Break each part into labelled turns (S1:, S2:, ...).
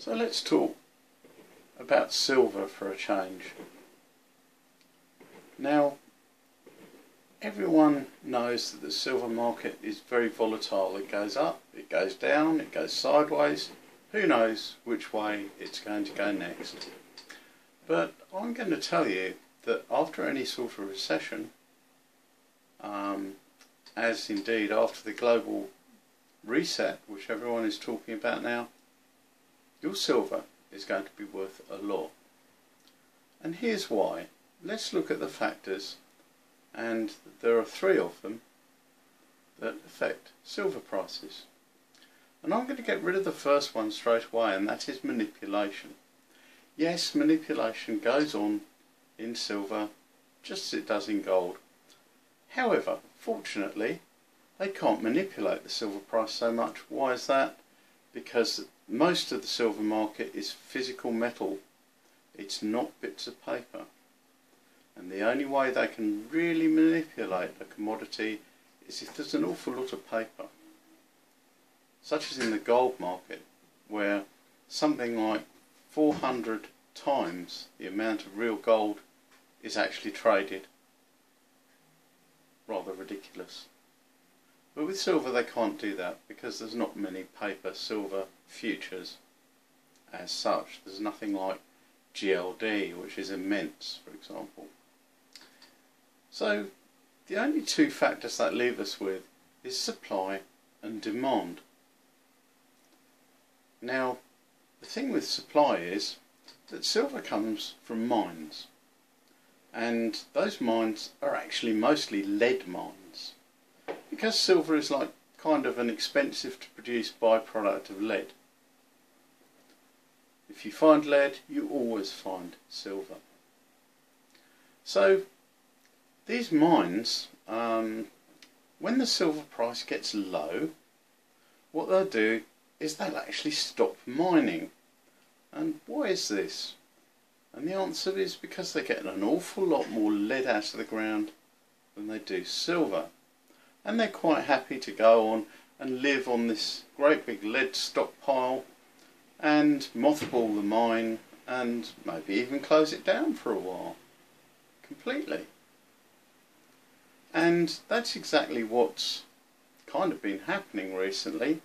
S1: So let's talk about silver for a change. Now, everyone knows that the silver market is very volatile. It goes up, it goes down, it goes sideways. Who knows which way it's going to go next. But I'm going to tell you that after any sort of recession, as indeed after the global reset, which everyone is talking about now, your silver is going to be worth a lot. And here's why. Let's look at the factors, and there are 3 of them that affect silver prices. And I'm going to get rid of the first one straight away, and that is manipulation. Yes, manipulation goes on in silver just as it does in gold. However, fortunately, they can't manipulate the silver price so much. Why is that? Because most of the silver market is physical metal. It's not bits of paper. And the only way they can really manipulate a commodity is if there's an awful lot of paper. Such as in the gold market, where something like 400 times the amount of real gold is actually traded. Rather ridiculous. But with silver they can't do that because there's not many paper silver futures as such. There's nothing like GLD, which is immense, for example. So the only 2 factors that leave us with is supply and demand. Now, the thing with supply is that silver comes from mines, and those mines are actually mostly lead mines, because silver is like kind of an expensive to produce byproduct of lead. If you find lead, you always find silver. So these mines, when the silver price gets low, what they'll do is they'll actually stop mining. And why is this? And the answer is because they get an awful lot more lead out of the ground than they do silver. And they're quite happy to go on and live on this great big lead stockpile and mothball the mine and maybe even close it down for a while completely. And that's exactly what's kind of been happening recently.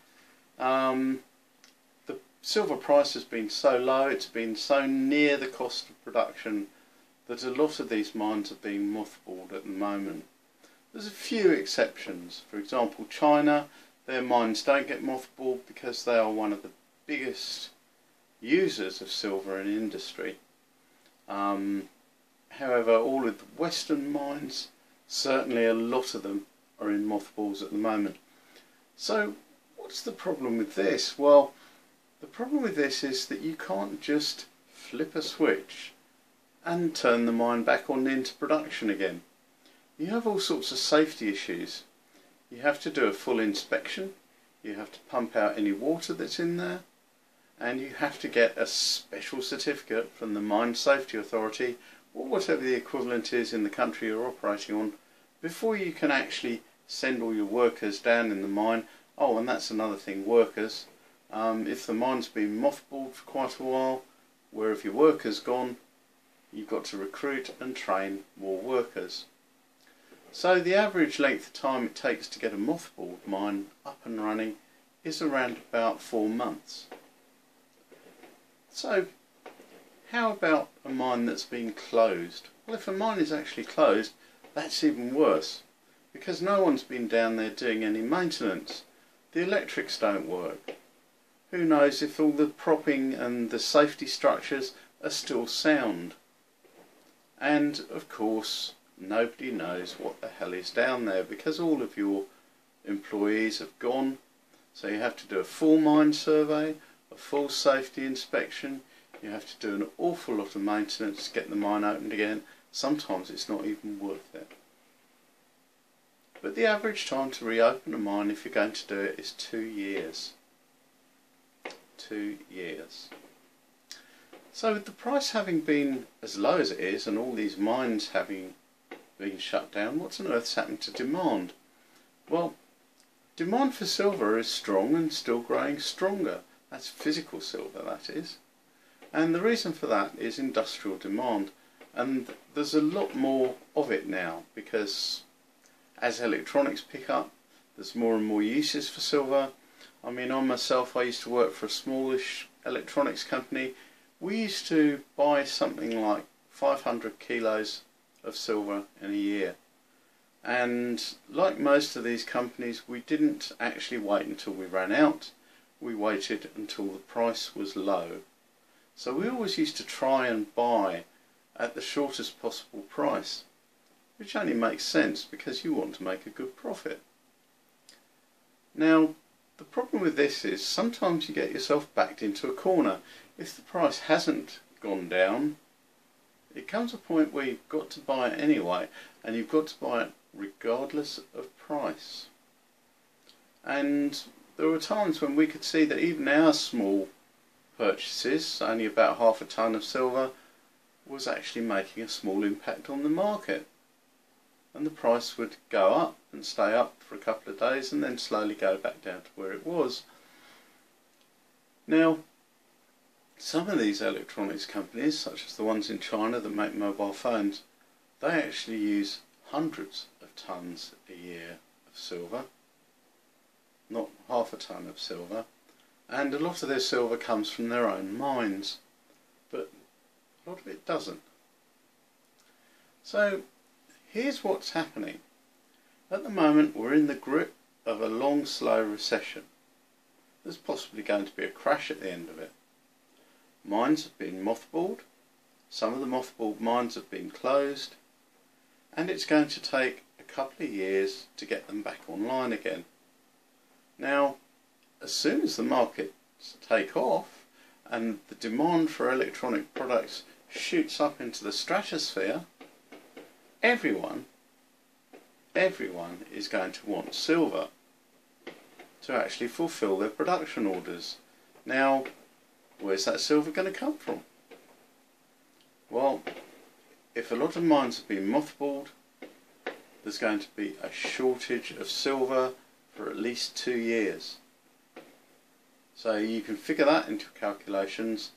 S1: The silver price has been so low, it's been so near the cost of production that a lot of these mines are being mothballed at the moment. There's a few exceptions. For example, China, their mines don't get mothballed because they are one of the biggest users of silver in industry. However, all of the Western mines, certainly a lot of them, are in mothballs at the moment. So what's the problem with this? Well, the problem with this is that you can't just flip a switch and turn the mine back on into production again. You have all sorts of safety issues. You have to do a full inspection, you have to pump out any water that's in there, and you have to get a special certificate from the Mine Safety Authority, or whatever the equivalent is in the country you're operating on, before you can actually send all your workers down in the mine. Oh, and that's another thing, workers. If the mine's been mothballed for quite a while, where have your workers gone? You've got to recruit and train more workers. So the average length of time it takes to get a mothballed mine up and running is around about 4 months. So how about a mine that's been closed? Well, if a mine is actually closed, that's even worse, because no one's been down there doing any maintenance. The electrics don't work. Who knows if all the propping and the safety structures are still sound. And of course, nobody knows what the hell is down there, because all of your employees have gone. So you have to do a full mine survey, a full safety inspection. You have to do an awful lot of maintenance to get the mine opened again. Sometimes it's not even worth it. But the average time to reopen a mine, if you're going to do it, is 2 years. 2 years. So with the price having been as low as it is, and all these mines having been shut down, what's on earth's happened to demand? Well, demand for silver is strong and still growing stronger. That's physical silver, that is. And the reason for that is industrial demand. And there's a lot more of it now, because as electronics pick up, there's more and more uses for silver. I mean, I myself, I used to work for a smallish electronics company. We used to buy something like 500 kilos of silver in a year. And like most of these companies, we didn't actually wait until we ran out. We waited until the price was low. So we always used to try and buy at the shortest possible price, which only makes sense because you want to make a good profit. Now, the problem with this is sometimes you get yourself backed into a corner. If the price hasn't gone down, it comes a point where you've got to buy it anyway, and you've got to buy it regardless of price. And there were times when we could see that even our small purchases, only about half a ton of silver, was actually making a small impact on the market. And the price would go up and stay up for a couple of days and then slowly go back down to where it was. Now, some of these electronics companies, such as the ones in China that make mobile phones, they actually use hundreds of tons a year of silver, not half a ton of silver, and a lot of their silver comes from their own mines, but a lot of it doesn't. So here's what's happening. At the moment we're in the grip of a long, slow recession. There's possibly going to be a crash at the end of it. Mines have been mothballed, some of the mothballed mines have been closed, and it's going to take a couple of years to get them back online again. Now, as soon as the markets take off and the demand for electronic products shoots up into the stratosphere, everyone is going to want silver to actually fulfill their production orders. Now, where's that silver going to come from? Well, if a lot of mines have been mothballed, there's going to be a shortage of silver for at least 2 years. So you can figure that into calculations,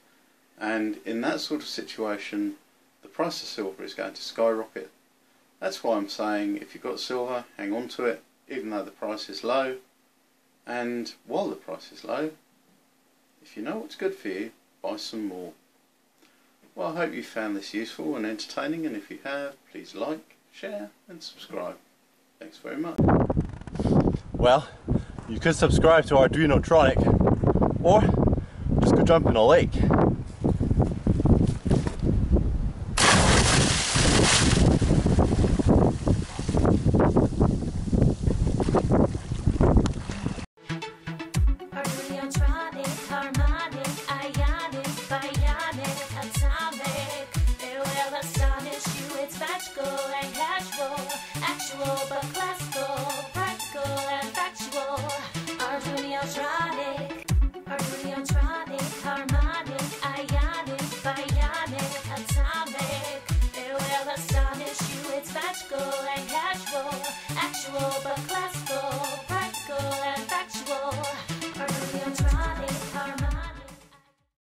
S1: and in that sort of situation the price of silver is going to skyrocket. That's why I'm saying if you've got silver, hang on to it even though the price is low, and while the price is low, if you know what's good for you, buy some more. Well, I hope you found this useful and entertaining, and if you have, please like, share and subscribe. Thanks very much.
S2: Well, you could subscribe to Arduinotronic, or just go jump in a lake.